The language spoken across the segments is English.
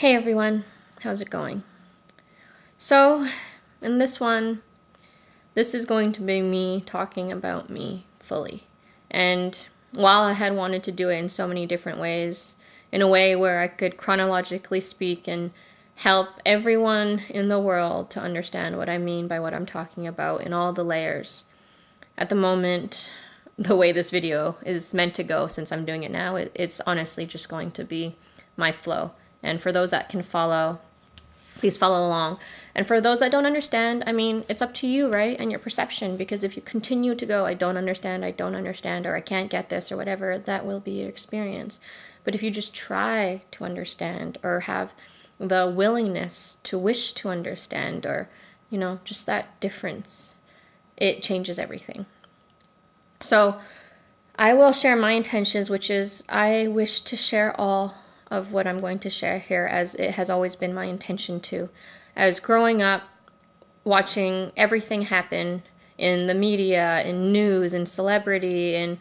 Hey everyone, how's it going? So, in this one, this is going to be me talking about me fully. And while I had wanted to do it in so many different ways, in a way where I could chronologically speak and help everyone in the world to understand what I mean by what I'm talking about in all the layers. At the moment, the way this video is meant to go, since I'm doing it now, it's honestly just going to be my flow. And for those that can follow, please follow along. And for those that don't understand, I mean, it's up to you, right? And your perception, because if you continue to go, I don't understand, or I can't get this, or whatever, that will be your experience. But if you just try to understand, or have the willingness to wish to understand, or, just that difference, it changes everything. So I will share my intentions, which is I wish to share all of what I'm going to share here, as it has always been my intention to. As growing up, watching everything happen in the media, in news, in celebrity, in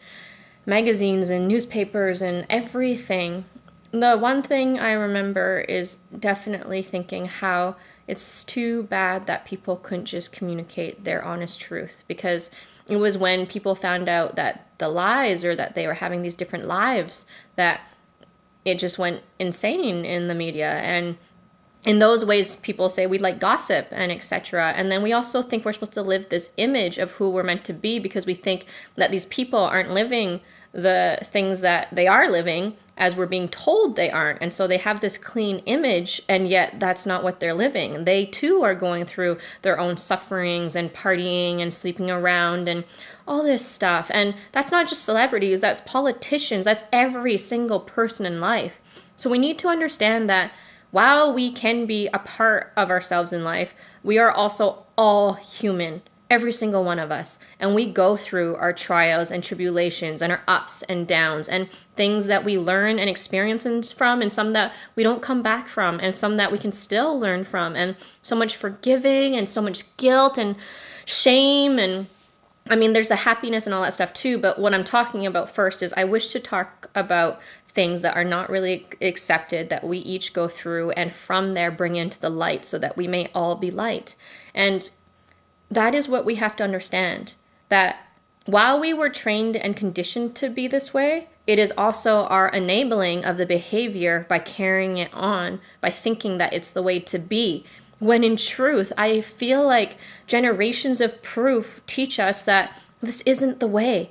magazines, and newspapers, and everything, the one thing I remember is definitely thinking how it's too bad that people couldn't just communicate their honest truth, because it was when people found out that the lies, or that they were having these different lives, that it just went insane in the media. And in those ways, people say we like gossip and etc. And then we also think we're supposed to live this image of who we're meant to be, because we think that these people aren't living the things that they are living as we're being told they aren't. And so they have this clean image, and yet that's not what they're living. They too are going through their own sufferings and partying and sleeping around and all this stuff. And that's not just celebrities, that's politicians, that's every single person in life. So we need to understand that while we can be a part of ourselves in life, we are also all human, every single one of us. And we go through our trials and tribulations and our ups and downs, and things that we learn and experience from, and some that we don't come back from, and some that we can still learn from, and so much forgiving and so much guilt and shame. And I mean, there's the happiness and all that stuff too, but what I'm talking about first is I wish to talk about things that are not really accepted, that we each go through, and from there bring into the light, so that we may all be light. And that is what we have to understand, that while we were trained and conditioned to be this way, it is also our enabling of the behavior by carrying it on, by thinking that it's the way to be. When in truth, I feel like generations of proof teach us that this isn't the way.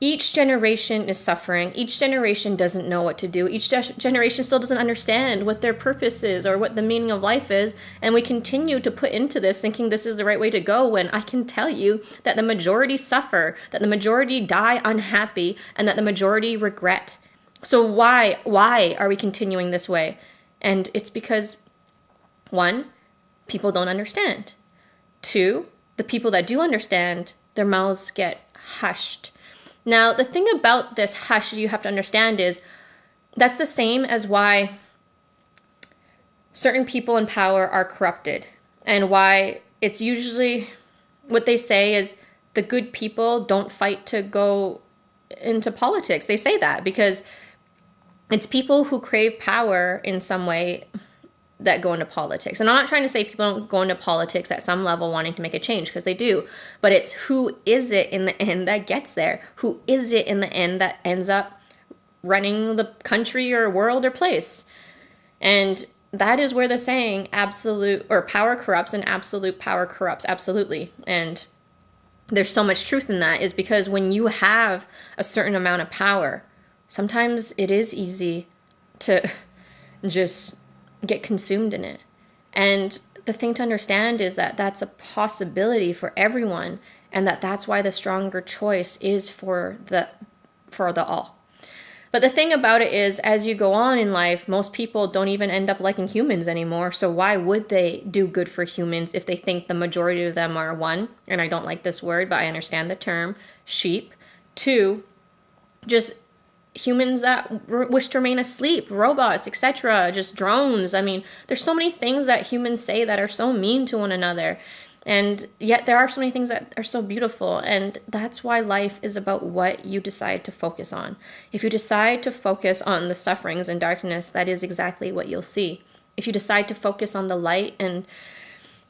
Each generation is suffering. Each generation doesn't know what to do. Each generation still doesn't understand what their purpose is or what the meaning of life is. And we continue to put into this thinking this is the right way to go, when I can tell you that the majority suffer, that the majority die unhappy, and that the majority regret. So why are we continuing this way? And it's because, one, people don't understand. Two, the people that do understand, their mouths get hushed. Now, the thing about this hush you have to understand is that's the same as why certain people in power are corrupted, and why it's usually what they say is the good people don't fight to go into politics. They say that because it's people who crave power in some way that go into politics. And I'm not trying to say people don't go into politics at some level wanting to make a change, because they do. But it's who is it in the end that gets there? Who is it in the end that ends up running the country or world or place? And that is where the saying absolute or power corrupts and absolute power corrupts absolutely. And there's so much truth in that, is because when you have a certain amount of power, sometimes it is easy to just get consumed in it. And the thing to understand is that that's a possibility for everyone, and that's why the stronger choice is for the all. But the thing about it is, as you go on in life, most people don't even end up liking humans anymore. So why would they do good for humans if they think the majority of them are, one, and I don't like this word, but I understand the term, sheep. Two, just humans that wish to remain asleep, robots, etc., just drones. I mean, there's so many things that humans say that are so mean to one another. And yet there are so many things that are so beautiful. And that's why life is about what you decide to focus on. If you decide to focus on the sufferings and darkness, that is exactly what you'll see. if you decide to focus on the light and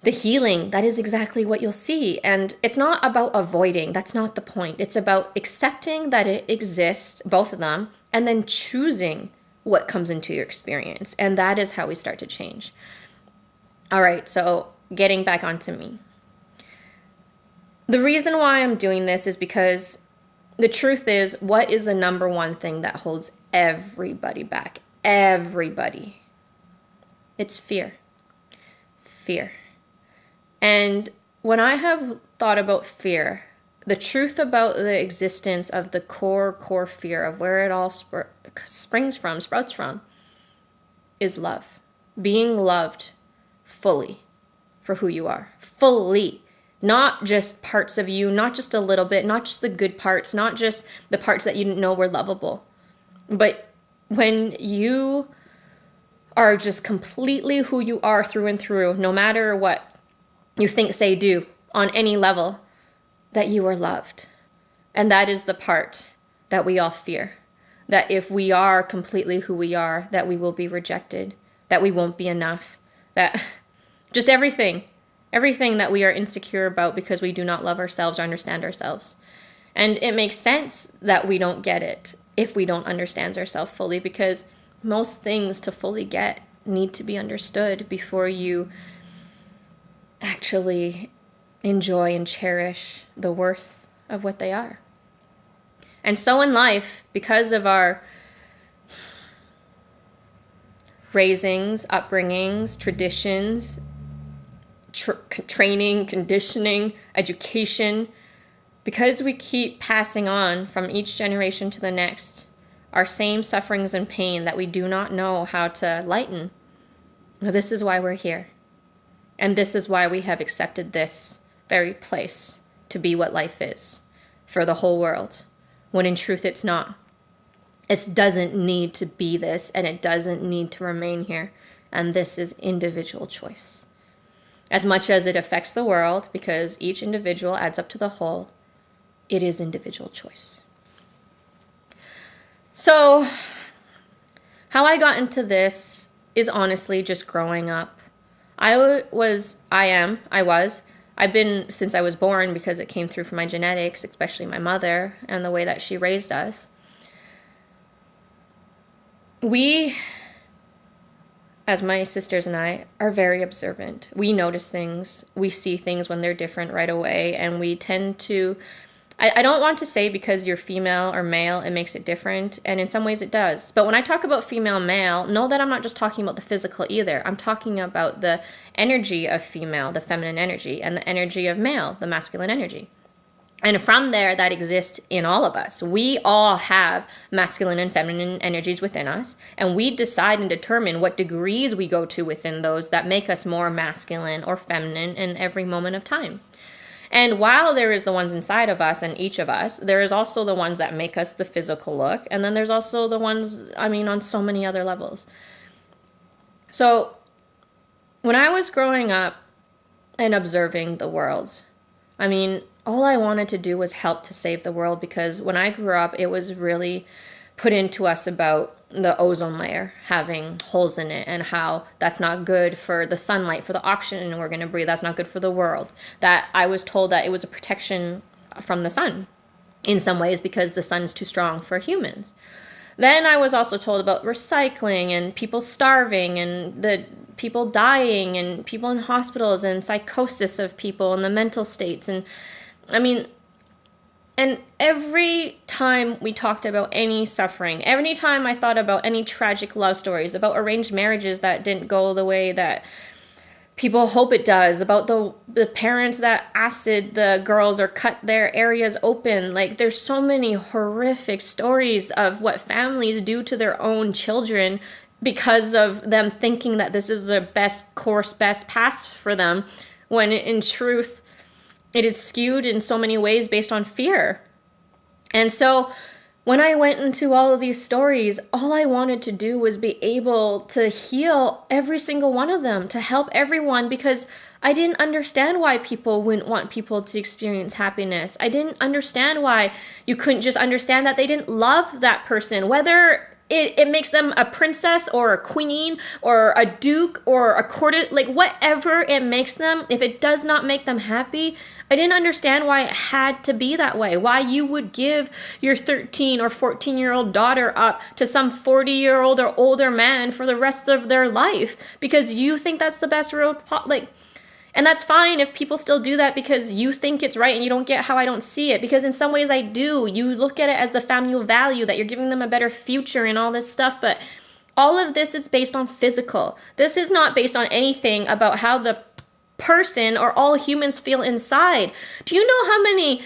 the healing, that is exactly what you'll see. And it's not about avoiding. That's not the point. It's about accepting that it exists, both of them, and then choosing what comes into your experience. And that is how we start to change. All right, so getting back onto me. The reason why I'm doing this is because the truth is, what is the number one thing that holds everybody back? Everybody. It's fear. Fear. And when I have thought about fear, the truth about the existence of the core fear of where it all sprouts from, is love. Being loved fully for who you are. Fully. Not just parts of you, not just a little bit, not just the good parts, not just the parts that you didn't know were lovable. But when you are just completely who you are through and through, no matter what you think, say, do, on any level, that you are loved. And that is the part that we all fear. That if we are completely who we are, that we will be rejected, that we won't be enough, that just everything that we are insecure about because we do not love ourselves or understand ourselves. And it makes sense that we don't get it if we don't understand ourselves fully, because most things to fully get need to be understood before you actually enjoy and cherish the worth of what they are. And so in life, because of our raisings, upbringings, traditions, training, conditioning, education, because we keep passing on from each generation to the next our same sufferings and pain that we do not know how to lighten, this is why we're here. And this is why we have accepted this very place to be what life is for the whole world, when in truth it's not. It doesn't need to be this, and it doesn't need to remain here. And this is individual choice. As much as it affects the world, because each individual adds up to the whole, it is individual choice. So, how I got into this is honestly just growing up. I've been since I was born, because it came through from my genetics, especially my mother and the way that she raised us. We, as my sisters and I, are very observant. We notice things. We see things when they're different right away. And we tend to, I don't want to say because you're female or male, it makes it different. And in some ways it does. But when I talk about female, male, know that I'm not just talking about the physical either. I'm talking about the energy of female, the feminine energy, and the energy of male, the masculine energy. And from there, that exists in all of us. We all have masculine and feminine energies within us, and we decide and determine what degrees we go to within those that make us more masculine or feminine in every moment of time. And while there is the ones inside of us and each of us, there is also the ones that make us the physical look, and then there's also the ones, on so many other levels. So when I was growing up and observing the world, all I wanted to do was help to save the world, because when I grew up, it was really put into us about the ozone layer having holes in it and how that's not good for the sunlight, for the oxygen we're going to breathe. That's not good for the world. That I was told that it was a protection from the sun in some ways because the sun's too strong for humans. Then I was also told about recycling and people starving and the people dying and people in hospitals and psychosis of people and the mental states. And and every time we talked about any suffering, every time I thought about any tragic love stories, about arranged marriages that didn't go the way that people hope it does, about the parents that acid the girls or cut their areas open. There's so many horrific stories of what families do to their own children because of them thinking that this is the best course, best path for them, when in truth, it is skewed in so many ways based on fear. And so when I went into all of these stories, all I wanted to do was be able to heal every single one of them, to help everyone, because I didn't understand why people wouldn't want people to experience happiness. I didn't understand why you couldn't just understand that they didn't love that person, whether it makes them a princess or a queen or a duke or a court, like whatever it makes them, if it does not make them happy, I didn't understand why it had to be that way. Why you would give your 13 or 14-year-old daughter up to some 40-year-old or older man for the rest of their life because you think that's the best road, and that's fine if people still do that because you think it's right and you don't get how I don't see it. Because in some ways I do. You look at it as the family value, that you're giving them a better future and all this stuff. But all of this is based on physical. This is not based on anything about how the person or all humans feel inside. Do you know how many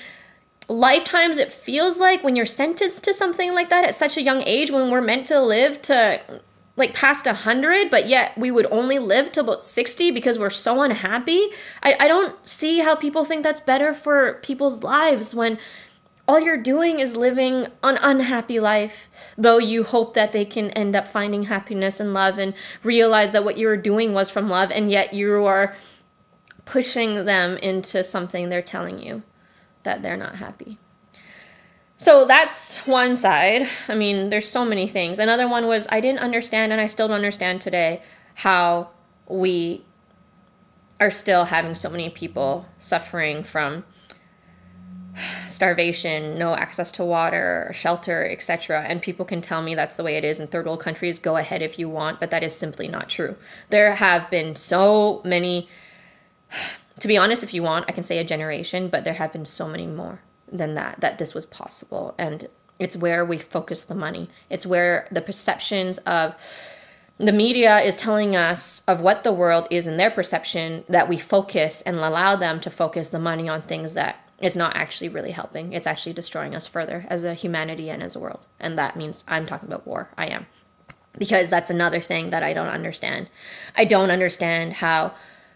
lifetimes it feels like when you're sentenced to something like that at such a young age, when we're meant to live to like past 100, but yet we would only live to about 60 because we're so unhappy? I don't see how people think that's better for people's lives when all you're doing is living an unhappy life, though you hope that they can end up finding happiness and love and realize that what you were doing was from love, and yet you are pushing them into something they're telling you that they're not happy. So that's one side. I mean, there's so many things. Another one was I didn't understand, and I still don't understand today, how we are still having so many people suffering from starvation, no access to water, shelter, etc. And people can tell me that's the way it is in third world countries. Go ahead if you want, but that is simply not true. There have been so many, to be honest, if you want, I can say a generation, but there have been so many more than that this was possible. And it's where we focus the money. It's where the perceptions of the media is telling us of what the world is in their perception, that we focus and allow them to focus the money on things that is not actually really helping. It's actually destroying us further as a humanity and as a world. And that means I'm talking about war. I am. Because that's another thing that I don't understand. I don't understand how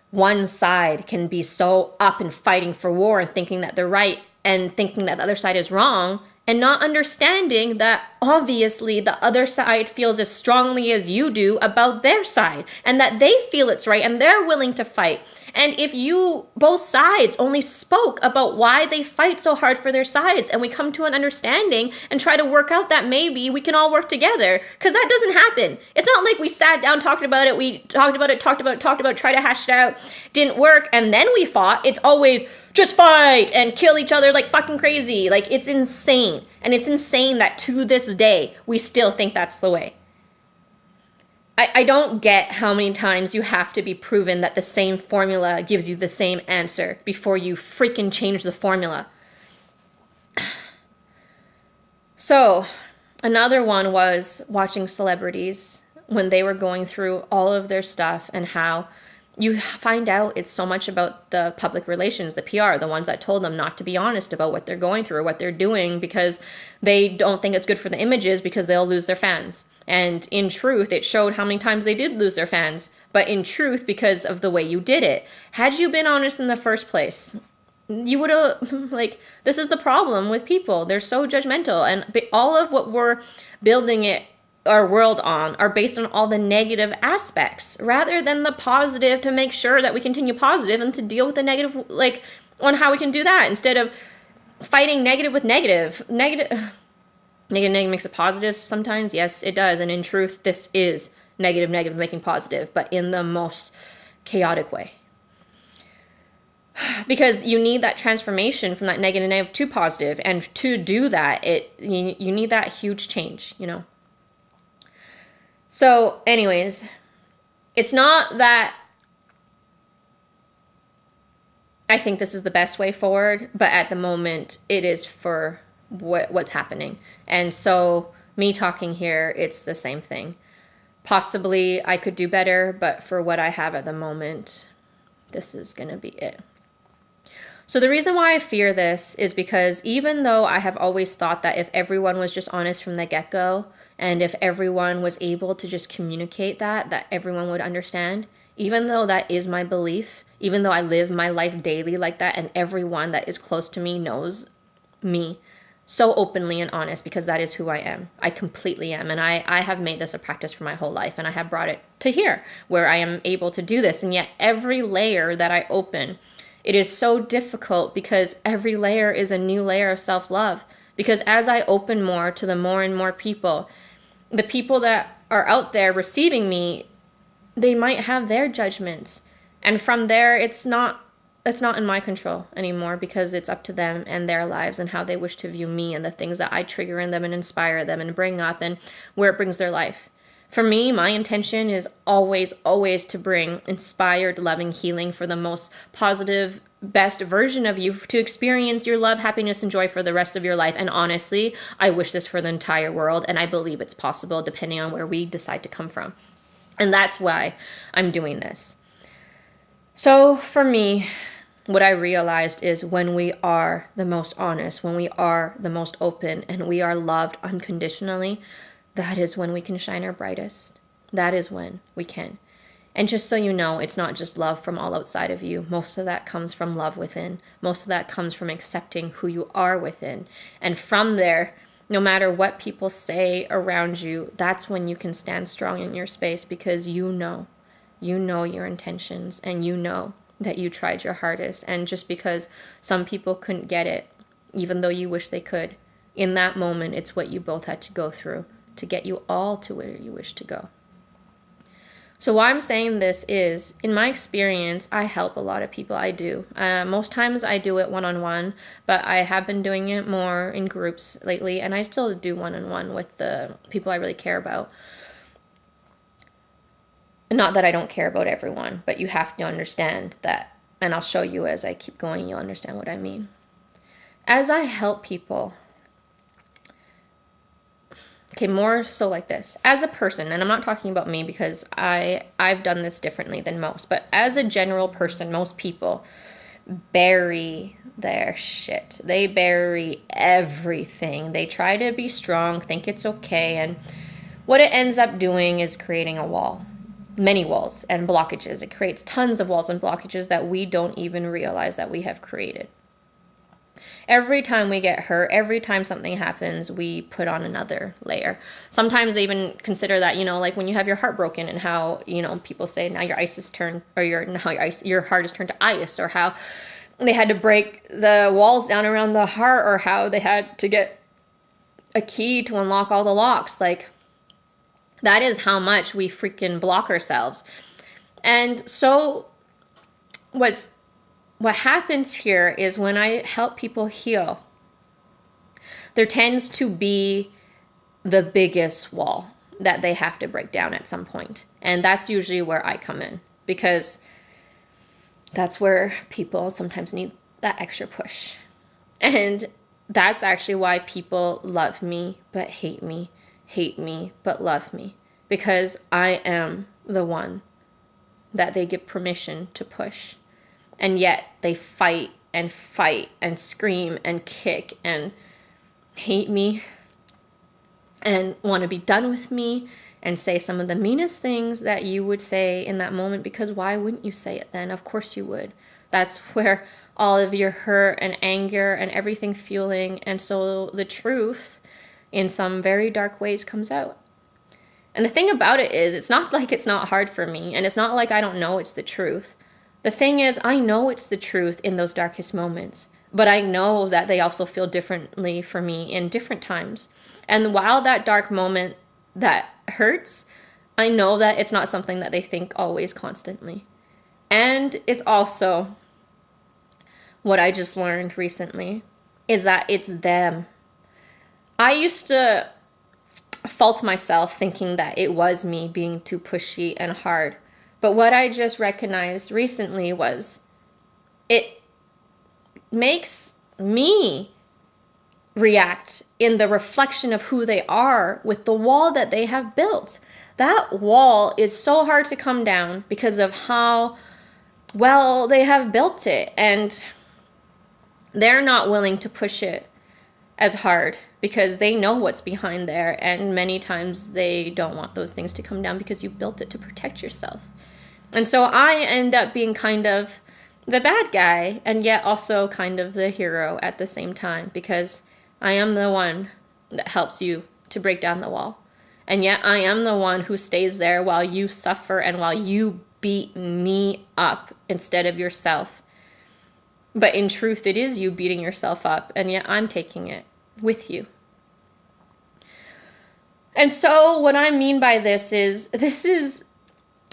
one side can be so up and fighting for war and thinking that they're right and thinking that the other side is wrong, and not understanding that obviously the other side feels as strongly as you do about their side, and that they feel it's right and they're willing to fight. And if you, both sides, only spoke about why they fight so hard for their sides, and we come to an understanding and try to work out that maybe we can all work together, because that doesn't happen. It's not like we sat down, talked about it, talked about it, tried to hash it out, didn't work, and then we fought. It's always just fight and kill each other like fucking crazy. Like, it's insane. And it's insane that to this day, we still think that's the way. I don't get how many times you have to be proven that the same formula gives you the same answer before you freaking change the formula. So, another one was watching celebrities when they were going through all of their stuff, and how you find out it's so much about the public relations, the PR, the ones that told them not to be honest about what they're going through or what they're doing because they don't think it's good for the images because they'll lose their fans. And in truth, it showed how many times they did lose their fans. But in truth, because of the way you did it. Had you been honest in the first place, you would have, like, this is the problem with people. They're so judgmental. And all of what we're building our world on are based on all the negative aspects, rather than the positive, to make sure that we continue positive and to deal with the negative, like, on how we can do that instead of fighting negative with negative. Negative makes it positive sometimes. Yes, it does. And in truth, this is negative making positive, but in the most chaotic way. Because you need that transformation from that negative to positive. And to do that, you need that huge change, you know. So anyways, it's not that I think this is the best way forward, but at the moment it is for what's happening. And so me talking here, it's the same thing. Possibly I could do better, but for what I have at the moment, this is going to be it. So the reason why I fear this is because even though I have always thought that if everyone was just honest from the get-go, and if everyone was able to just communicate that everyone would understand, even though that is my belief, even though I live my life daily like that, and everyone that is close to me knows me so openly and honest, because that is who I am. I completely am. And I have made this a practice for my whole life, and I have brought it to here where I am able to do this. And yet every layer that I open, it is so difficult because every layer is a new layer of self-love. Because as I open more to the more and more people, the people that are out there receiving me, they might have their judgments. And from there, it's not in my control anymore, because it's up to them and their lives and how they wish to view me and the things that I trigger in them and inspire them and bring up and where it brings their life. For me, my intention is always, always to bring inspired, loving healing for the most positive, best version of you, to experience your love, happiness, and joy for the rest of your life. And honestly, I wish this for the entire world, and I believe it's possible depending on where we decide to come from. And that's why I'm doing this. So for me, what I realized is when we are the most honest, when we are the most open, and we are loved unconditionally, that is when we can shine our brightest. That is when we can. And just so you know, it's not just love from all outside of you. Most of that comes from love within. Most of that comes from accepting who you are within. And from there, no matter what people say around you, that's when you can stand strong in your space, because you know your intentions, and you know that you tried your hardest. And just because some people couldn't get it, even though you wish they could, in that moment, it's what you both had to go through to get you all to where you wish to go. So why I'm saying this is, in my experience, I help a lot of people. I do. Most times I do it one-on-one, but I have been doing it more in groups lately, and I still do one-on-one with the people I really care about. Not that I don't care about everyone, but you have to understand that, and I'll show you as I keep going, you'll understand what I mean. As I help people, okay, more so like this. As a person, and I'm not talking about me because I've done this differently than most, but as a general person, most people bury their shit. They bury everything. They try to be strong, think it's okay, and what it ends up doing is creating a wall. Many walls and blockages. It creates tons of walls and blockages that we don't even realize that we have created. Every time we get hurt, every time something happens, we put on another layer. Sometimes they even consider that, like when you have your heart broken, and how, people say now your ice is turned, or your heart is turned to ice, or how they had to break the walls down around the heart, or how they had to get a key to unlock all the locks. Like, that is how much we freaking block ourselves. And so what happens here is, when I help people heal, there tends to be the biggest wall that they have to break down at some point. And that's usually where I come in, because that's where people sometimes need that extra push. And that's actually why people love me but hate me but love me, because I am the one that they give permission to push. And yet they fight and scream and kick and hate me and want to be done with me and say some of the meanest things that you would say in that moment, because why wouldn't you say it then? Of course you would. That's where all of your hurt and anger and everything fueling, and so the truth in some very dark ways comes out. And the thing about it is, it's not like it's not hard for me, and it's not like I don't know it's the truth. The thing is, I know it's the truth in those darkest moments, but I know that they also feel differently for me in different times. And while that dark moment that hurts, I know that it's not something that they think always constantly. And it's also what I just learned recently is that it's them. I used to fault myself thinking that it was me being too pushy and hard. But what I just recognized recently was it makes me react in the reflection of who they are with the wall that they have built. That wall is so hard to come down because of how well they have built it. And they're not willing to push it as hard because they know what's behind there. And many times they don't want those things to come down because you built it to protect yourself. And so I end up being kind of the bad guy and yet also kind of the hero at the same time, because I am the one that helps you to break down the wall. And yet I am the one who stays there while you suffer and while you beat me up instead of yourself. But in truth, it is you beating yourself up, and yet I'm taking it with you. And so what I mean by this is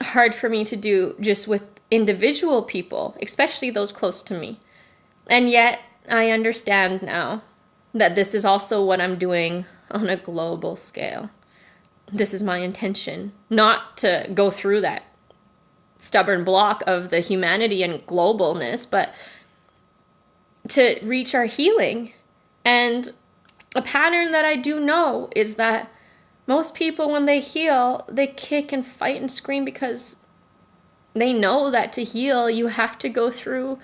hard for me to do just with individual people, especially those close to me. And yet I understand now that this is also what I'm doing on a global scale. This is my intention, not to go through that stubborn block of the humanity and globalness, but to reach our healing. And a pattern that I do know is that most people, when they heal, they kick and fight and scream because they know that to heal, you have to go through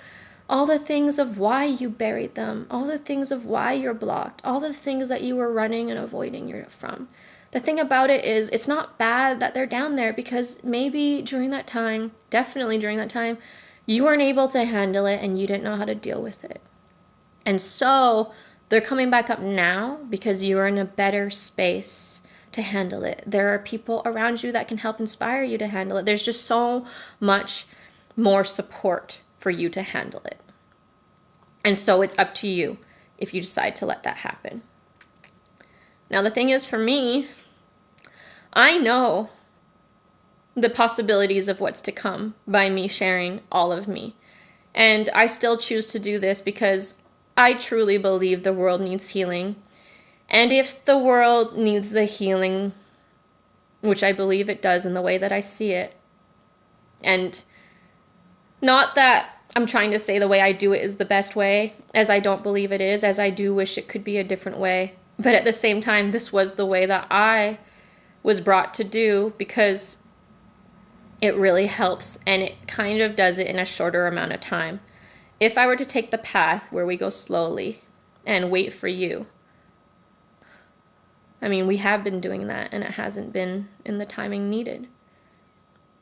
all the things of why you buried them, all the things of why you're blocked, all the things that you were running and avoiding from. The thing about it is, it's not bad that they're down there, because maybe during that time, definitely during that time, you weren't able to handle it and you didn't know how to deal with it. And so they're coming back up now because you're in a better space to handle it. There are people around you that can help inspire you to handle it. There's just so much more support for you to handle it. And so it's up to you if you decide to let that happen. Now, the thing is, for me, I know the possibilities of what's to come by me sharing all of me. And I still choose to do this because I truly believe the world needs healing. And if the world needs the healing, which I believe it does in the way that I see it, and not that I'm trying to say the way I do it is the best way, as I don't believe it is, as I do wish it could be a different way. But at the same time, this was the way that I was brought to do, because it really helps, and it kind of does it in a shorter amount of time. If I were to take the path where we go slowly and wait for you, I mean, we have been doing that, and it hasn't been in the timing needed.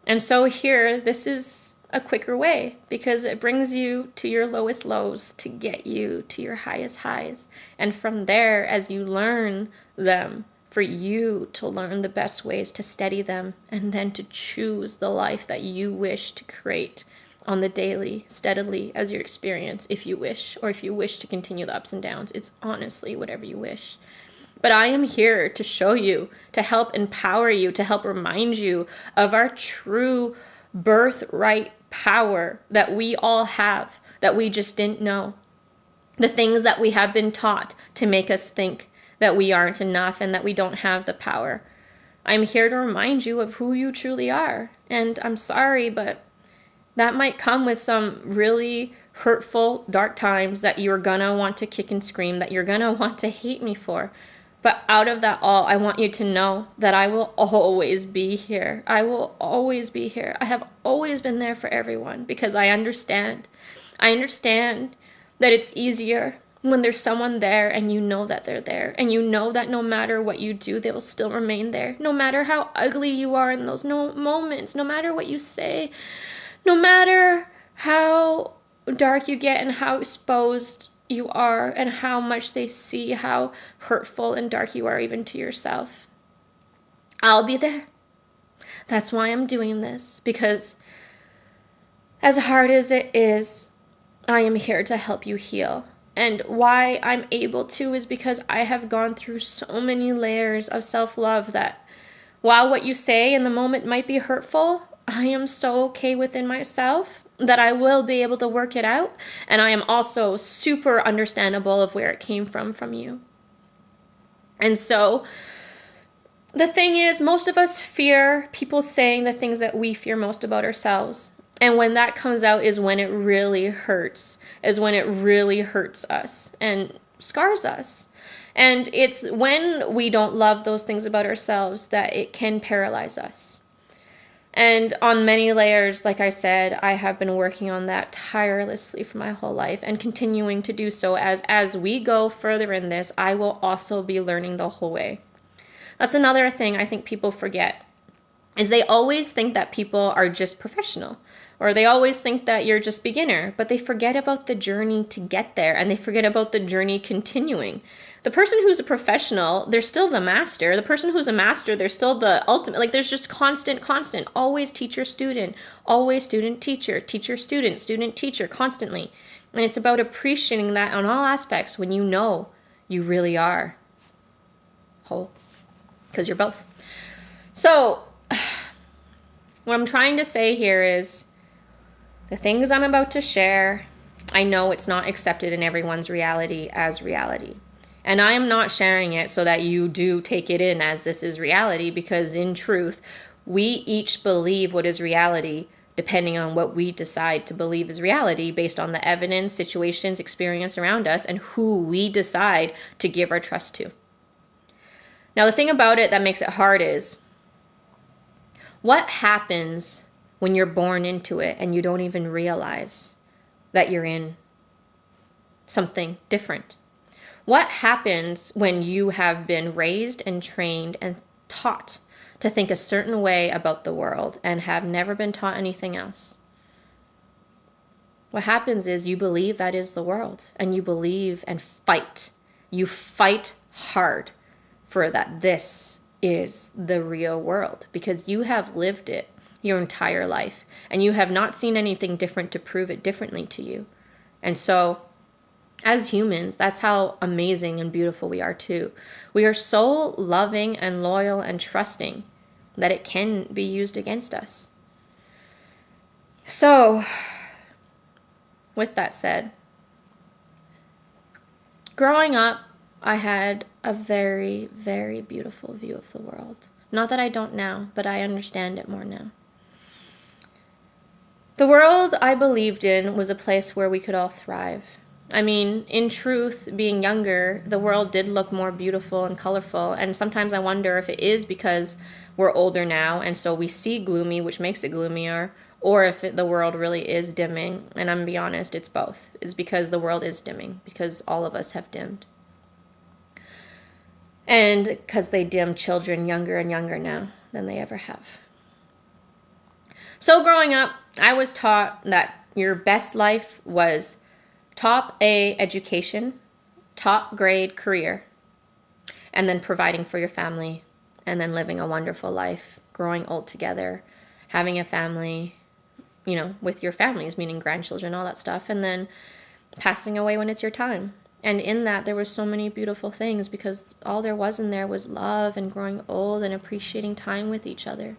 And so here, this is a quicker way, because it brings you to your lowest lows to get you to your highest highs. And from there, as you learn them, for you to learn the best ways to steady them, and then to choose the life that you wish to create on the daily, steadily, as your experience, if you wish, or if you wish to continue the ups and downs. It's honestly whatever you wish. But I am here to show you, to help empower you, to help remind you of our true birthright power that we all have, that we just didn't know. The things that we have been taught to make us think that we aren't enough and that we don't have the power. I'm here to remind you of who you truly are. And I'm sorry, but that might come with some really hurtful, dark times that you're gonna want to kick and scream, that you're gonna want to hate me for. But out of that all, I want you to know that I will always be here. I will always be here. I have always been there for everyone, because I understand. I understand that it's easier when there's someone there and you know that they're there. And you know that no matter what you do, they will still remain there. No matter how ugly you are in those moments, no matter what you say, no matter how dark you get and how exposed you are, and how much they see how hurtful and dark you are even to yourself, I'll be there. That's why I'm doing this, because as hard as it is, I am here to help you heal. And why I'm able to is because I have gone through so many layers of self-love that while what you say in the moment might be hurtful, I am so okay within myself that I will be able to work it out. And I am also super understandable of where it came from you. And so the thing is, most of us fear people saying the things that we fear most about ourselves. And when that comes out is when it really hurts, is when it really hurts us and scars us. And it's when we don't love those things about ourselves that it can paralyze us. And on many layers, like I said, I have been working on that tirelessly for my whole life, and continuing to do so. As we go further in this, I will also be learning the whole way. That's another thing I think people forget, is they always think that people are just professional, or they always think that you're just beginner, but they forget about the journey to get there, and they forget about the journey continuing. The person who's a professional, they're still the master. The person who's a master, they're still the ultimate. Like, there's just constant, always teacher, student, always student, teacher, student, teacher, constantly. And it's about appreciating that on all aspects when you know you really are whole. because you're both. So what I'm trying to say here is the things I'm about to share, I know it's not accepted in everyone's reality as reality. And I am not sharing it so that you do take it in as this is reality, because in truth, we each believe what is reality depending on what we decide to believe is reality based on the evidence, situations, experience around us, and who we decide to give our trust to. Now, the thing about it that makes it hard is, what happens when you're born into it and you don't even realize that you're in something different? What happens when you have been raised and trained and taught to think a certain way about the world and have never been taught anything else? What happens is you believe that is the world, and you believe and fight. You fight hard for that this is the real world, because you have lived it your entire life and you have not seen anything different to prove it differently to you. And so as humans, that's how amazing and beautiful we are too. We are so loving and loyal and trusting that it can be used against us. So with that said, growing up, I had a very, very beautiful view of the world. Not that I don't now, but I understand it more now. The world I believed in was a place where we could all thrive. I mean, in truth, being younger, the world did look more beautiful and colorful, and sometimes I wonder if it is because we're older now, and so we see gloomy, which makes it gloomier, or if the world really is dimming, and I'm gonna be honest, it's both. It's because the world is dimming, because all of us have dimmed. And because they dim children younger and younger now than they ever have. So growing up, I was taught that your best life was top A education, top grade career, and then providing for your family, and then living a wonderful life, growing old together, having a family, with your families, meaning grandchildren, all that stuff, and then passing away when it's your time. And in that, there were so many beautiful things, because all there was in there was love and growing old and appreciating time with each other,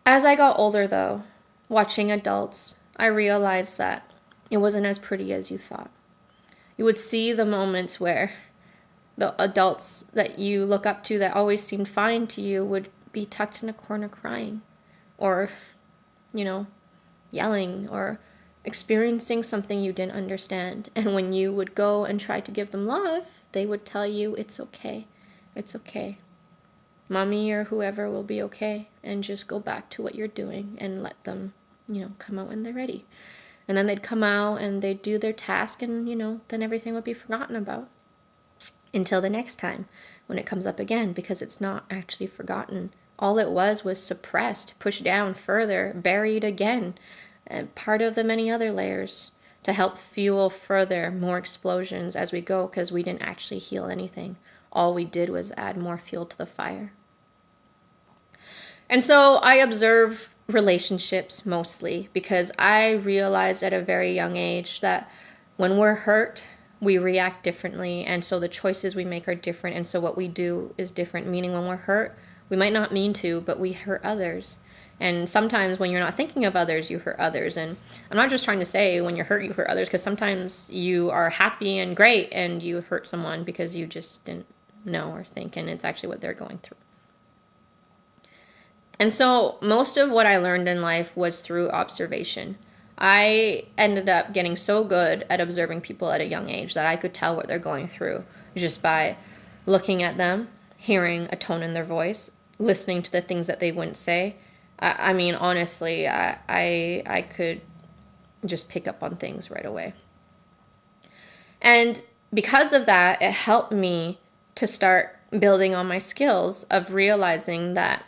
As I got older, though, watching adults, I realized that it wasn't as pretty as you thought. You would see the moments where the adults that you look up to that always seemed fine to you would be tucked in a corner crying, or, yelling, or experiencing something you didn't understand. And when you would go and try to give them love, they would tell you, it's okay. It's okay. Mommy or whoever will be okay. And just go back to what you're doing and let them, come out when they're ready. And then they'd come out and they'd do their task, and, then everything would be forgotten about. Until the next time when it comes up again, because it's not actually forgotten. All it was suppressed, pushed down further, buried again. And part of the many other layers to help fuel further more explosions as we go, because we didn't actually heal anything. All we did was add more fuel to the fire. And so I observe relationships mostly, because I realized at a very young age that when we're hurt, we react differently, and so the choices we make are different, and so what we do is different, meaning when we're hurt, we might not mean to, but we hurt others. And sometimes when you're not thinking of others, you hurt others. And I'm not just trying to say when you're hurt, you hurt others, because sometimes you are happy and great and you hurt someone because you just didn't know or think, and it's actually what they're going through. And so most of what I learned in life was through observation. I ended up getting so good at observing people at a young age that I could tell what they're going through just by looking at them, hearing a tone in their voice, listening to the things that they wouldn't say. I mean, honestly, I could just pick up on things right away. And because of that, it helped me to start building on my skills of realizing that,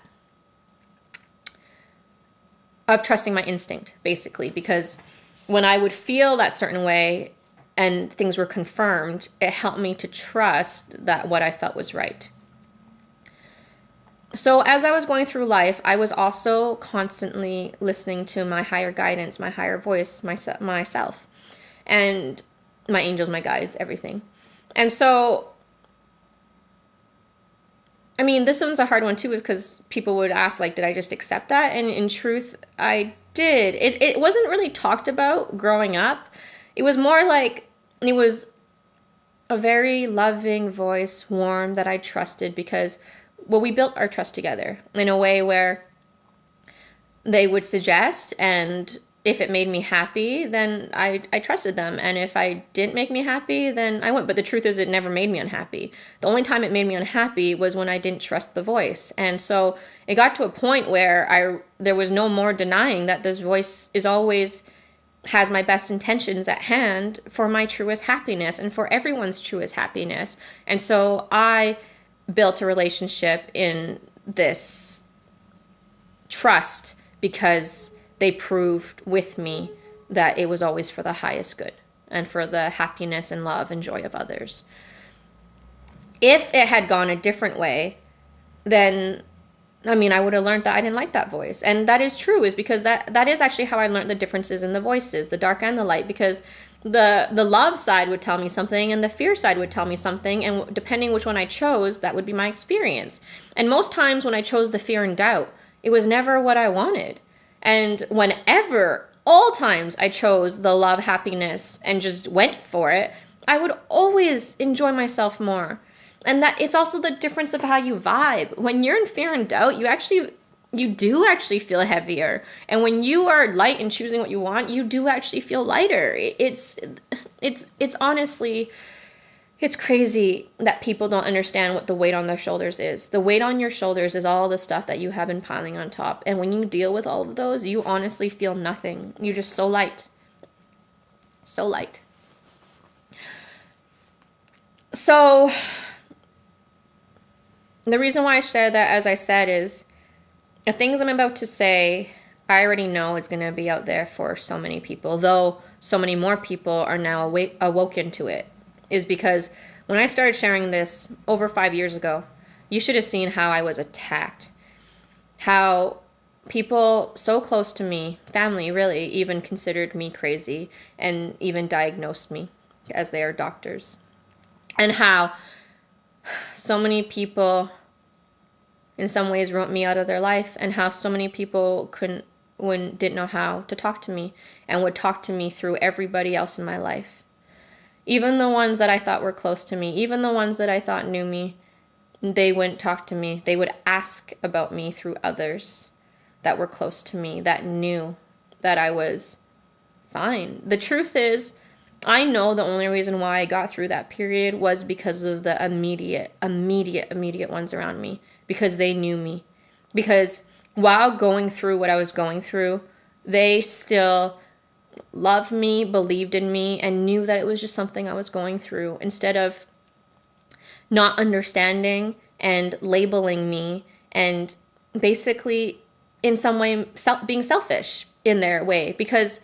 of trusting my instinct, basically, because when I would feel that certain way and things were confirmed, it helped me to trust that what I felt was right. So as I was going through life, I was also constantly listening to my higher guidance, my higher voice, myself, and my angels, my guides, everything. And so I mean, this one's a hard one too, is because people would ask, like, did I just accept that? And in truth, I did. It wasn't really talked about growing up. It was more like, it was a very loving voice, warm, that I trusted because, well, we built our trust together in a way where they would suggest, and if it made me happy, then I trusted them. And if I didn't make me happy, then I wouldn't. But the truth is, it never made me unhappy. The only time it made me unhappy was when I didn't trust the voice. And so it got to a point where there was no more denying that this voice is always has my best intentions at hand for my truest happiness and for everyone's truest happiness. And so I built a relationship in this trust because they proved with me that it was always for the highest good and for the happiness and love and joy of others. If it had gone a different way, then, I mean, I would have learned that I didn't like that voice. And that is true, is because that is actually how I learned the differences in the voices, the dark and the light, because the love side would tell me something and the fear side would tell me something, and depending which one I chose, that would be my experience. And most times when I chose the fear and doubt, it was never what I wanted. And whenever, all times I chose the love, happiness, and just went for it, I would always enjoy myself more. And that it's also the difference of how you vibe. When you're in fear and doubt, you do actually feel heavier. And when you are light and choosing what you want, you do actually feel lighter. It's honestly, it's crazy that people don't understand what the weight on their shoulders is. The weight on your shoulders is all the stuff that you have been piling on top. And when you deal with all of those, you honestly feel nothing. You're just so light. So light. So the reason why I share that, as I said, is the things I'm about to say, I already know is going to be out there for so many people, though so many more people are now awoken to it. Is because when I started sharing this over 5 years ago, you should have seen how I was attacked. How people so close to me, family really, even considered me crazy and even diagnosed me, as they are doctors. And how so many people in some ways wrote me out of their life, and how so many people didn't know how to talk to me and would talk to me through everybody else in my life. Even the ones that I thought were close to me, even the ones that I thought knew me, they wouldn't talk to me. They would ask about me through others that were close to me, that knew that I was fine. The truth is, I know the only reason why I got through that period was because of the immediate ones around me, because they knew me. Because while going through what I was going through, they still loved me, believed in me, and knew that it was just something I was going through, instead of not understanding and labeling me and basically in some way being selfish in their way, because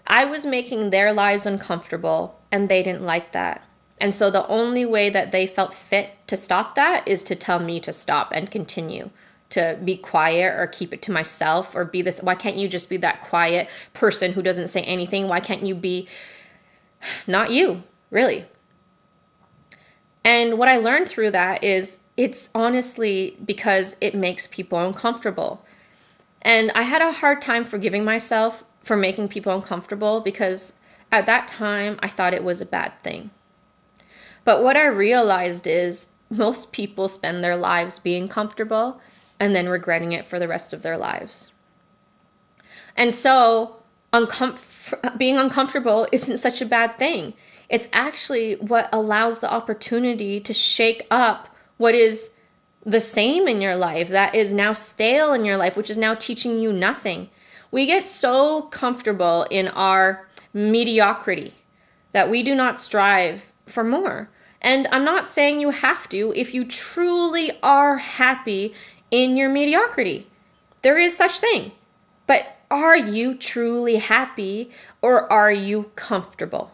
I was making their lives uncomfortable and they didn't like that. And so the only way that they felt fit to stop that is to tell me to stop and continue to be quiet or keep it to myself, or be this, why can't you just be that quiet person who doesn't say anything? Why can't you be not you, really? And what I learned through that is it's honestly because it makes people uncomfortable. And I had a hard time forgiving myself for making people uncomfortable, because at that time I thought it was a bad thing. But what I realized is most people spend their lives being comfortable and then regretting it for the rest of their lives. And so being uncomfortable isn't such a bad thing. It's actually what allows the opportunity to shake up what is the same in your life, that is now stale in your life, which is now teaching you nothing. We get so comfortable in our mediocrity that we do not strive for more. And I'm not saying you have to if you truly are happy in your mediocrity. There is such thing. But are you truly happy, or are you comfortable?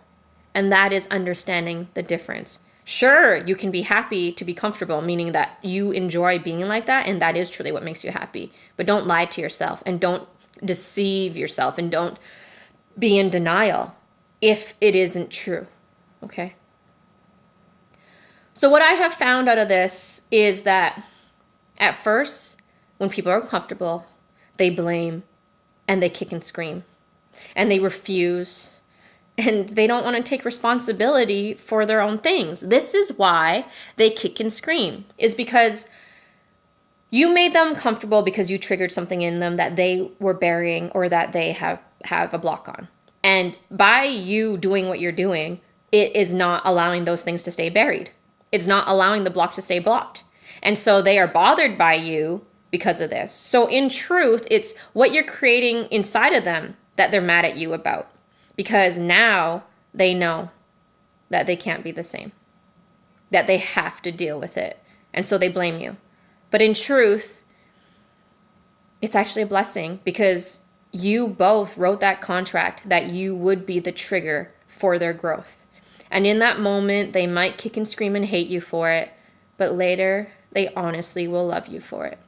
And that is understanding the difference. Sure, you can be happy to be comfortable, meaning that you enjoy being like that, and that is truly what makes you happy. But don't lie to yourself, and don't deceive yourself, and don't be in denial if it isn't true. Okay? So what I have found out of this is that At first, when people are uncomfortable, they blame and they kick and scream and they refuse and they don't want to take responsibility for their own things. This is why they kick and scream, is because you made them comfortable because you triggered something in them that they were burying or that they have a block on. And by you doing what you're doing, it is not allowing those things to stay buried. It's not allowing the block to stay blocked. And so they are bothered by you because of this. So in truth, it's what you're creating inside of them that they're mad at you about. Because now they know that they can't be the same, that they have to deal with it. And so they blame you. But in truth, it's actually a blessing because you both wrote that contract that you would be the trigger for their growth. And in that moment, they might kick and scream and hate you for it, but later they honestly will love you for it.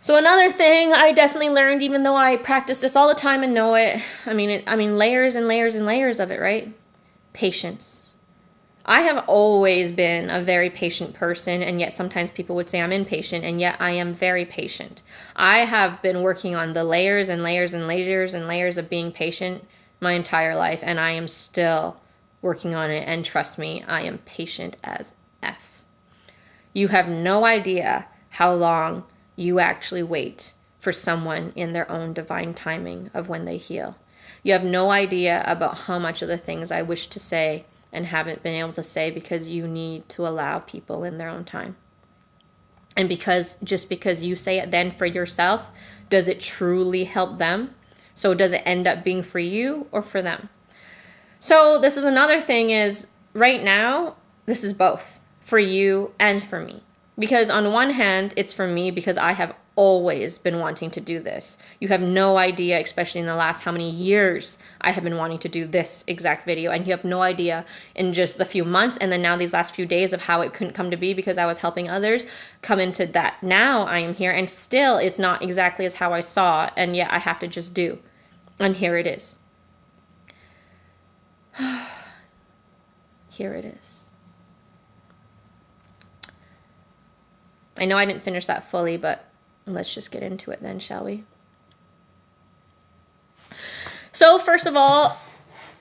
So another thing I definitely learned, even though I practice this all the time and know it, I mean layers and layers and layers of it, right? Patience. I have always been a very patient person, and yet sometimes people would say I'm impatient, and yet I am very patient. I have been working on the layers and layers and layers and layers of being patient my entire life, and I am still working on it, and trust me, I am patient as F. You have no idea how long you actually wait for someone in their own divine timing of when they heal. You have no idea about how much of the things I wish to say and haven't been able to say because you need to allow people in their own time. And just because you say it then for yourself, does it truly help them? So does it end up being for you or for them? So this is another thing is right now, this is both for you and for me. Because on one hand, it's for me because I have always been wanting to do this. You have no idea, especially in the last how many years I have been wanting to do this exact video. And you have no idea in just the few months and then now these last few days of how it couldn't come to be because I was helping others come into that. Now I am here and still it's not exactly as how I saw and yet I have to just do. And here it is. Here it is. I know I didn't finish that fully, but let's just get into it then, shall we? So first of all,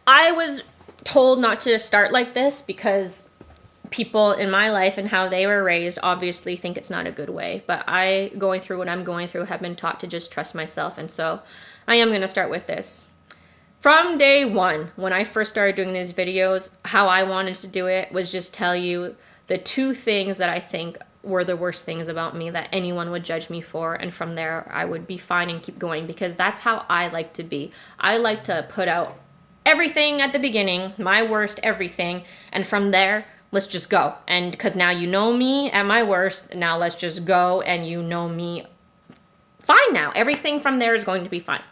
I was told not to start like this because people in my life and how they were raised obviously think it's not a good way. But I, going through what I'm going through, have been taught to just trust myself. And so I am going to start with this. From day one, when I first started doing these videos, how I wanted to do it was just tell you the two things that I think were the worst things about me that anyone would judge me for, and from there I would be fine and keep going because that's how I like to be. I like to put out everything at the beginning, my worst everything, and from there let's just go. And because now you know me at my worst, now let's just go and you know me fine now. Everything from there is going to be fine.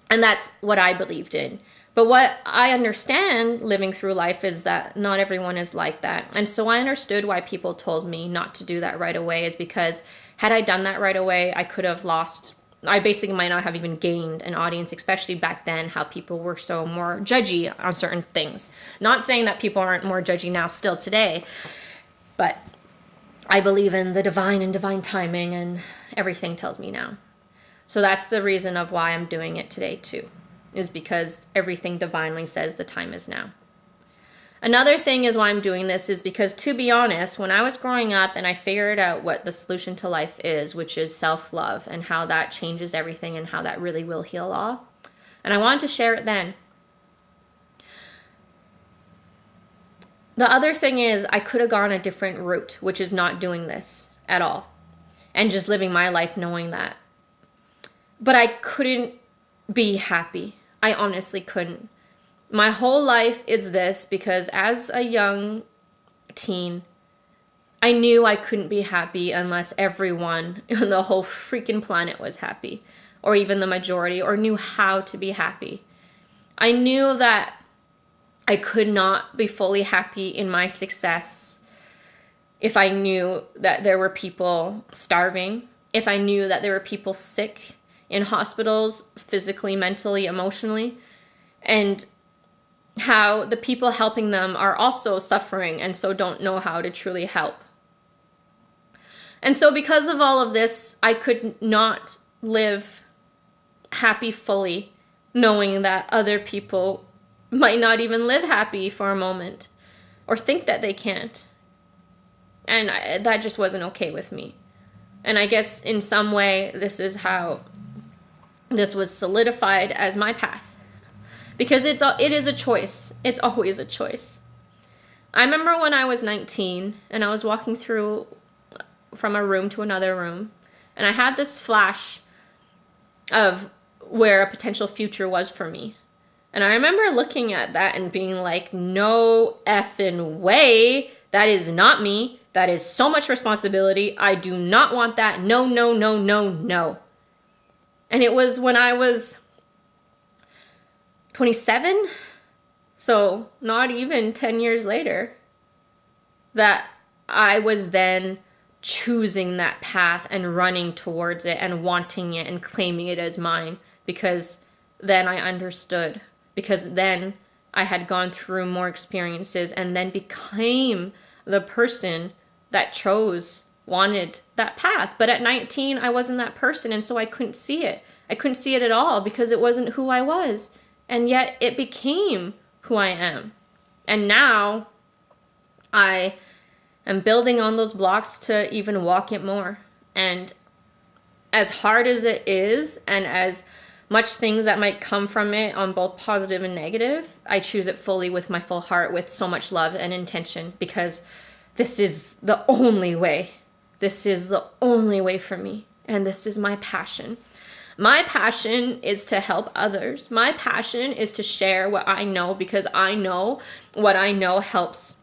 And that's what I believed in. But what I understand living through life is that not everyone is like that. And so I understood why people told me not to do that right away is because had I done that right away, I could have lost, I basically might not have even gained an audience, especially back then, how people were so more judgy on certain things. Not saying that people aren't more judgy now still today, but I believe in the divine and divine timing and everything tells me now. So that's the reason of why I'm doing it today too. Is because everything divinely says the time is now. Another thing is why I'm doing this is because, to be honest, when I was growing up and I figured out what the solution to life is, which is self-love and how that changes everything and how that really will heal all, and I wanted to share it then. The other thing is I could have gone a different route, which is not doing this at all and just living my life knowing that. But I couldn't be happy. I honestly couldn't. My whole life is this because as a young teen, I knew I couldn't be happy unless everyone on the whole freaking planet was happy, or even the majority, or knew how to be happy. I knew that I could not be fully happy in my success if I knew that there were people starving, if I knew that there were people sick in hospitals, physically, mentally, emotionally, and how the people helping them are also suffering and so don't know how to truly help. And so because of all of this, I could not live happy fully, knowing that other people might not even live happy for a moment or think that they can't. And that just wasn't okay with me. And I guess in some way, this is how this was solidified as my path. Because it is a choice. It's always a choice. I remember when I was 19 and I was walking through from a room to another room, and I had this flash of where a potential future was for me. And I remember looking at that and being like, no effing way. That is not me. That is so much responsibility. I do not want that. No, no, no, no, no. And it was when I was 27, so not even 10 years later, that I was then choosing that path and running towards it and wanting it and claiming it as mine, because then I understood, because then I had gone through more experiences and then became the person that wanted that path. But at 19, I wasn't that person, and so I couldn't see it. I couldn't see it at all because it wasn't who I was. And yet it became who I am. And now I am building on those blocks to even walk it more. And as hard as it is, and as much things that might come from it on both positive and negative, I choose it fully with my full heart, with so much love and intention, because this is the only way. This is the only way for me. And this is my passion. My passion is to help others. My passion is to share what I know, because I know what I know helps.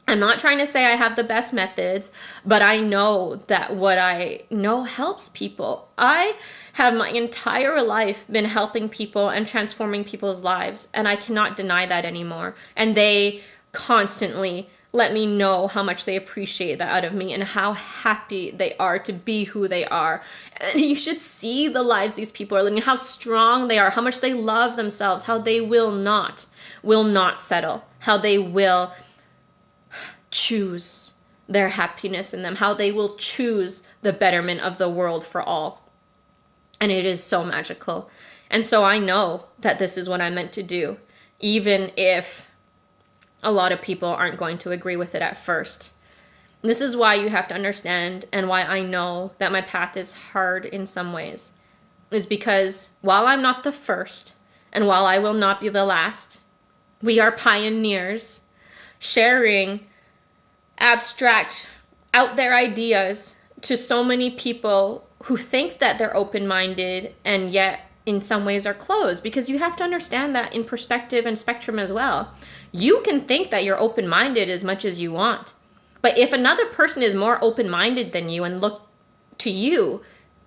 I'm not trying to say I have the best methods, but I know that what I know helps people. I have my entire life been helping people and transforming people's lives, and I cannot deny that anymore. And they constantly let me know how much they appreciate that out of me and how happy they are to be who they are. And you should see the lives these people are living, how strong they are, how much they love themselves, how they will not settle, how they will choose their happiness in them, how they will choose the betterment of the world for all. And it is so magical. And so I know that this is what I'm meant to do, even if a lot of people aren't going to agree with it at first. This is why you have to understand, and why I know that my path is hard in some ways, is because while I'm not the first, and while I will not be the last, we are pioneers sharing abstract, out there ideas to so many people who think that they're open-minded and yet in some ways are closed, because you have to understand that in perspective and spectrum as well. You can think that you're open-minded as much as you want, but if another person is more open-minded than you and look to you,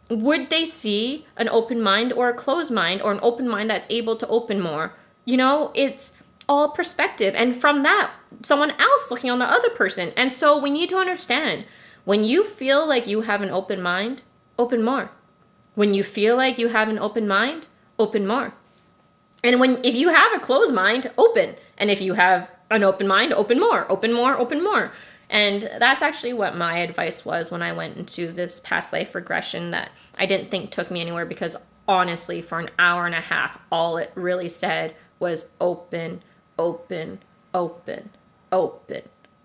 would they see an open mind or a closed mind, or an open mind that's able to open more? You know, it's all perspective. And from that, someone else looking on the other person. And so we need to understand, when you feel like you have an open mind, open more. When you feel like you have an open mind, open more. And if you have a closed mind, open. And if you have an open mind, open more, open more, open more. And that's actually what my advice was when I went into this past life regression that I didn't think took me anywhere, because honestly, for an hour and a half, all it really said was open, open, open, open,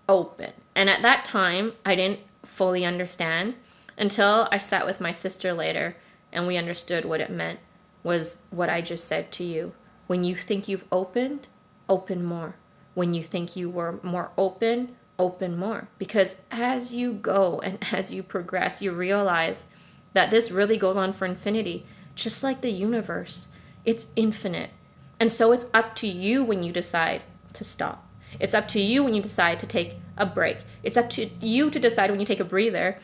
open. And at that time, I didn't fully understand until I sat with my sister later and we understood what it meant, was what I just said to you. When you think you've opened, open more. When you think you were more open, open more. Because as you go and as you progress, you realize that this really goes on for infinity. Just like the universe, it's infinite. And so it's up to you when you decide to stop. It's up to you when you decide to take a break. It's up to you to decide when you take a breather,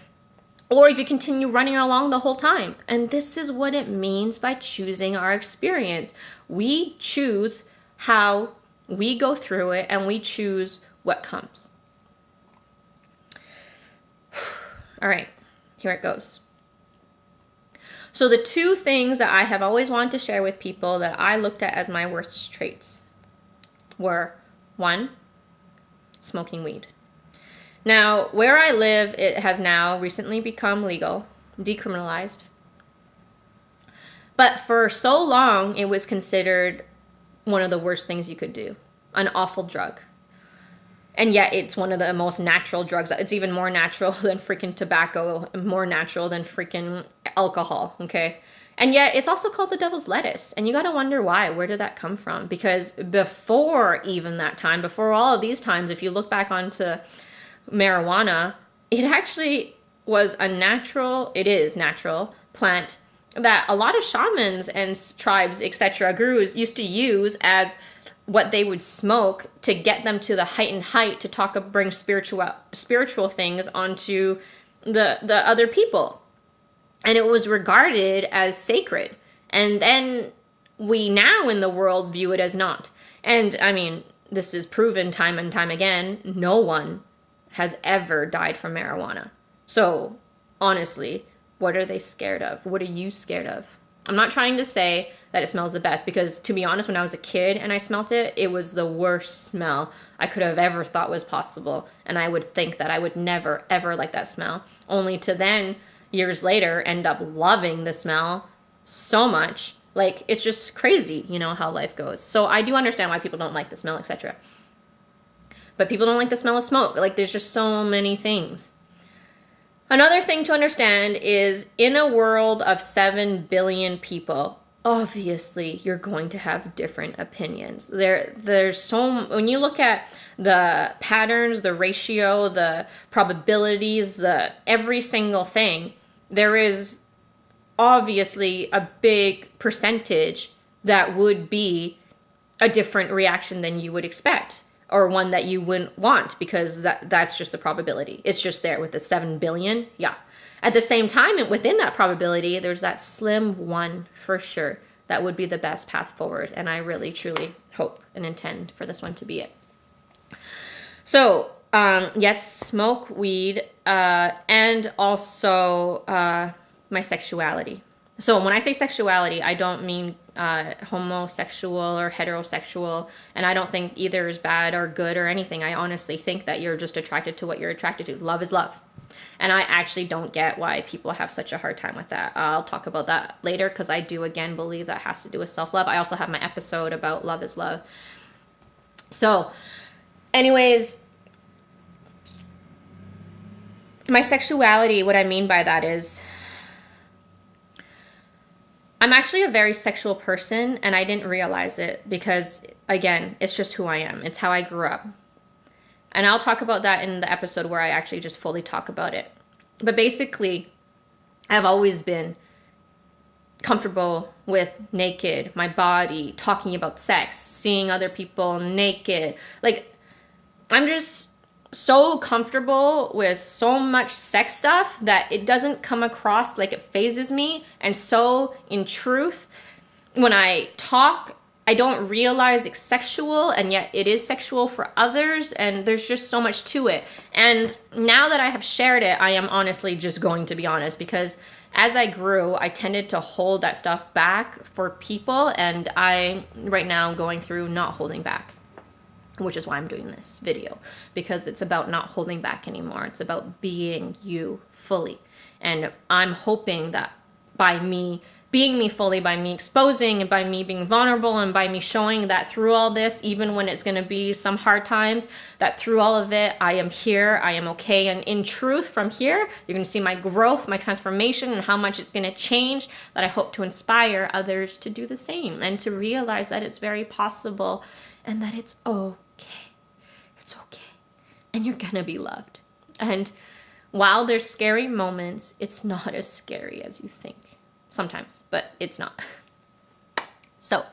or if you continue running along the whole time. And this is what it means by choosing our experience. We choose how we go through it, and we choose what comes. All right, here it goes. So the two things that I have always wanted to share with people that I looked at as my worst traits were, one, smoking weed. Now, where I live, it has now recently become legal, decriminalized. But for so long, it was considered one of the worst things you could do, an awful drug. And yet it's one of the most natural drugs. It's even more natural than freaking tobacco, more natural than freaking alcohol, okay? And yet it's also called the devil's lettuce. And you gotta wonder why. Where did that come from? Because before even that time, before all of these times, if you look back onto marijuana, it actually was a natural, it is natural plant that a lot of shamans and tribes, etc., gurus used to use as what they would smoke to get them to the heightened height to bring spiritual things onto the other people. And it was regarded as sacred. And then we now in the world view it as not. And I mean, this is proven time and time again. No one has ever died from marijuana. So honestly, what are they scared of? What are you scared of? I'm not trying to say that it smells the best, because to be honest, when I was a kid and I smelt it, it was the worst smell I could have ever thought was possible. And I would think that I would never, ever like that smell, only to then, years later, end up loving the smell so much. Like, it's just crazy, you know, how life goes. So I do understand why people don't like the smell, etc. But people don't like the smell of smoke. Like, there's just so many things. Another thing to understand is, in a world of 7 billion people, obviously you're going to have different opinions. There's so, when you look at the patterns, the ratio, the probabilities, the every single thing, there is obviously a big percentage that would be a different reaction than you would expect, or one that you wouldn't want, because that's just the probability. It's just there with the 7 billion. Yeah. At the same time, within that probability, there's that slim one for sure that would be the best path forward. And I really, truly hope and intend for this one to be it. So, yes, smoke weed, and also my sexuality. So when I say sexuality, I don't mean homosexual or heterosexual, and I don't think either is bad or good or anything. I honestly think that you're just attracted to what you're attracted to. Love is love. And I actually don't get why people have such a hard time with that. I'll talk about that later, because I do, again, believe that has to do with self-love. I also have my episode about love is love. So, anyways, my sexuality, what I mean by that is, I'm actually a very sexual person, and I didn't realize it because, again, it's just who I am. It's how I grew up. And I'll talk about that in the episode where I actually just fully talk about it. But basically, I've always been comfortable with naked, my body, talking about sex, seeing other people naked. Like, I'm just so comfortable with so much sex stuff that it doesn't come across like it phases me. And so, in truth, when I talk, I don't realize it's sexual, and yet it is sexual for others, and there's just so much to it. And now that I have shared it, I am honestly just going to be honest, because as I grew, I tended to hold that stuff back for people, and I, right now, am going through not holding back, which is why I'm doing this video, because it's about not holding back anymore. It's about being you fully. And I'm hoping that by me being me fully, by me exposing, and by me being vulnerable, and by me showing that through all this, even when it's going to be some hard times, that through all of it, I am here, I am okay. And in truth, from here, you're going to see my growth, my transformation, and how much it's going to change, that I hope to inspire others to do the same, and to realize that it's very possible, and that it's okay. It's okay. And you're going to be loved. And while there's scary moments, it's not as scary as you think. Sometimes, but it's not. So,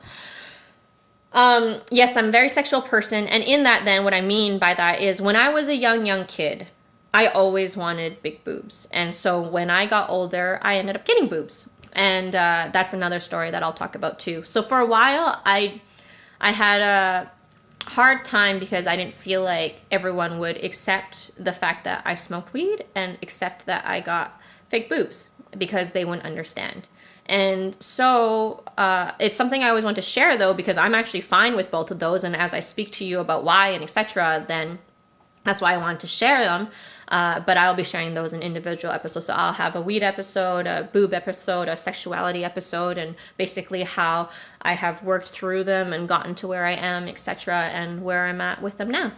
yes, I'm a very sexual person. And in that, then, what I mean by that is, when I was a young kid, I always wanted big boobs. And so when I got older, I ended up getting boobs. And that's another story that I'll talk about too. So for a while, I had a hard time, because I didn't feel like everyone would accept the fact that I smoked weed and accept that I got fake boobs, because they wouldn't understand. And so it's something I always want to share, though, because I'm actually fine with both of those. And as I speak to you about why and etc., then That's why I wanted to share them. But I'll be sharing those in individual episodes. So I'll have a weed episode, a boob episode, a sexuality episode, and basically how I have worked through them and gotten to where I am, etc., and where I'm at with them now.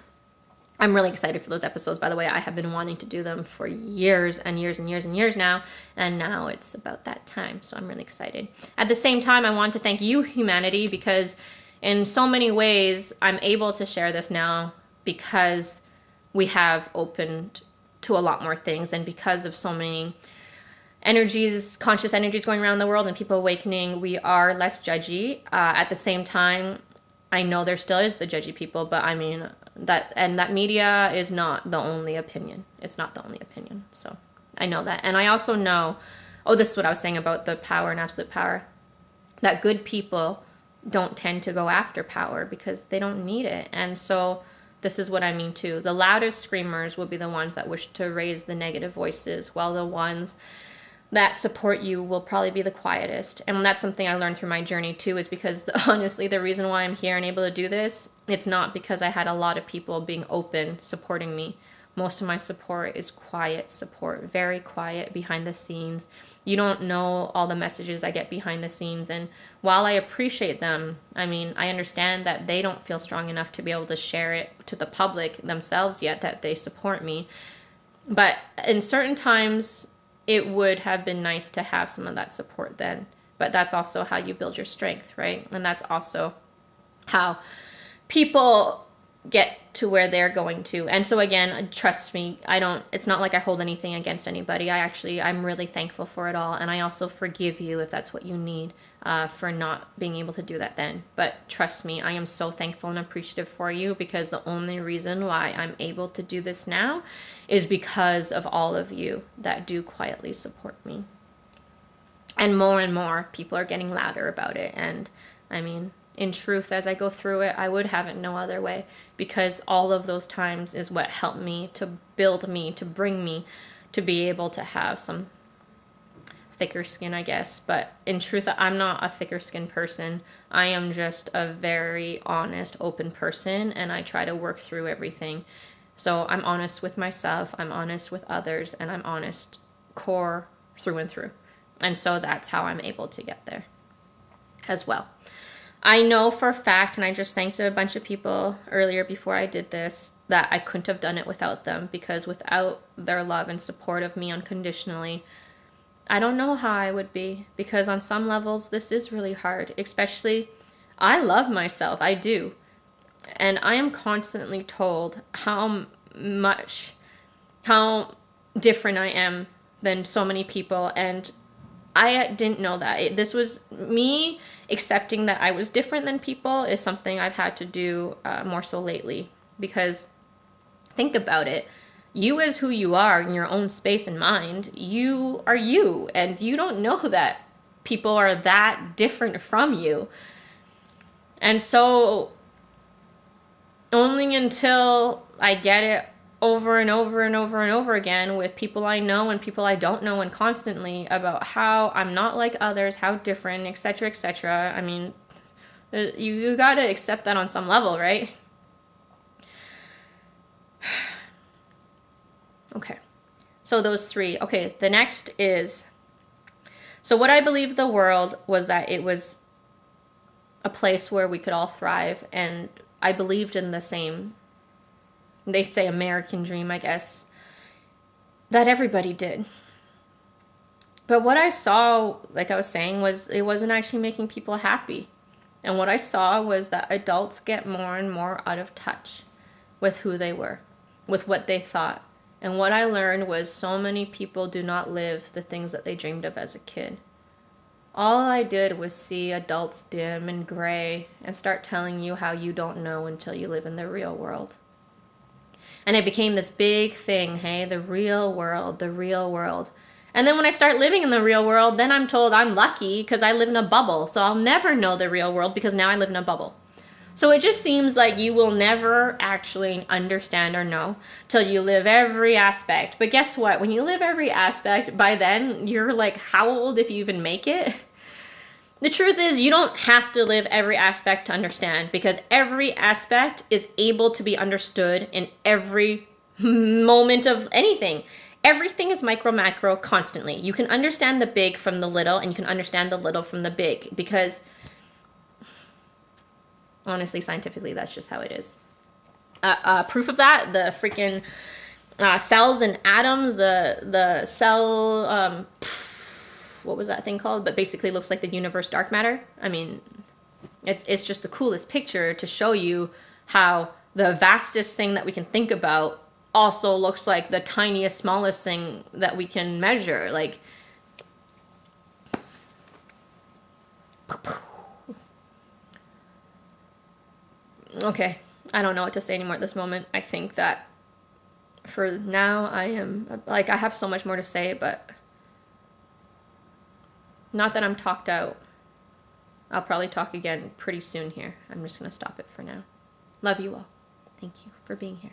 I'm really excited for those episodes, by the way. I have been wanting to do them for years and years and years and years now, and now it's about that time, so I'm really excited. At the same time, I want to thank you, humanity, because in so many ways, I'm able to share this now because we have opened to a lot more things, and because of so many energies, conscious energies going around the world and people awakening, we are less judgy. At the same time, I know there still is the judgy people, but I mean, that media is not the only opinion. It's not the only opinion. So I know that. And I also know, this is what I was saying about the power and absolute power, that good people don't tend to go after power because they don't need it. And so this is what I mean too. The loudest screamers will be the ones that wish to raise the negative voices, while the ones that support you will probably be the quietest. And that's something I learned through my journey too, is because honestly, the reason why I'm here and able to do this, it's not because I had a lot of people being open, supporting me. Most of my support is quiet support, very quiet behind the scenes. You don't know all the messages I get behind the scenes. And while I appreciate them, I mean, I understand that they don't feel strong enough to be able to share it to the public themselves yet, that they support me. But in certain times, it would have been nice to have some of that support then. But that's also how you build your strength, right? And that's also how people get to where they're going to. And so again, trust me, it's not like I hold anything against anybody. I'm really thankful for it all. And I also forgive you if that's what you need, for not being able to do that then. But trust me, I am so thankful and appreciative for you, because the only reason why I'm able to do this now is because of all of you that do quietly support me. And more people are getting louder about it. And I mean, in truth, as I go through it, I would have it no other way, because all of those times is what helped me to build me, to bring me to be able to have some thicker skin, I guess. But in truth, I'm not a thicker skin person. I am just a very honest, open person, and I try to work through everything. So I'm honest with myself, I'm honest with others, and I'm honest core through and through. And so that's how I'm able to get there as well. I know for a fact, and I just thanked a bunch of people earlier before I did this, that I couldn't have done it without them, because without their love and support of me unconditionally, I don't know how I would be, because on some levels, this is really hard. Especially, I love myself, I do. And I am constantly told how different I am than so many people, and I didn't know that. This was me accepting that I was different than people is something I've had to do more so lately, because think about it. You as who you are in your own space and mind, you are you, and you don't know that people are that different from you. And so only until I get it over and over and over and over again with people I know and people I don't know, and constantly about how I'm not like others, how different, etc., etc. I mean, you got to accept that on some level, right? Okay, so those three. Okay, the next is, so what I believed the world was that it was a place where we could all thrive, and I believed in the same, they say American dream, I guess, that everybody did. But what I saw, like I was saying, was it wasn't actually making people happy. And what I saw was that adults get more and more out of touch with who they were, with what they thought. And what I learned was so many people do not live the things that they dreamed of as a kid. All I did was see adults dim and gray and start telling you how you don't know until you live in the real world. And it became this big thing, hey, the real world, the real world. And then when I start living in the real world, then I'm told I'm lucky because I live in a bubble. So I'll never know the real world because now I live in a bubble. So it just seems like you will never actually understand or know till you live every aspect. But guess what? When you live every aspect, by then you're like, how old if you even make it? The truth is, you don't have to live every aspect to understand, because every aspect is able to be understood in every moment of anything. Everything is micro, macro constantly. You can understand the big from the little, and you can understand the little from the big, because honestly, scientifically, that's just how it is. Proof of that, the freaking cells and atoms, the cell, what was that thing called? But basically looks like the universe dark matter. I mean, it's just the coolest picture to show you how the vastest thing that we can think about also looks like the tiniest, smallest thing that we can measure. Like, okay, I don't know what to say anymore at this moment. I think that for now I am, like, I have so much more to say, but not that I'm talked out. I'll probably talk again pretty soon here. I'm just going to stop it for now. Love you all. Thank you for being here.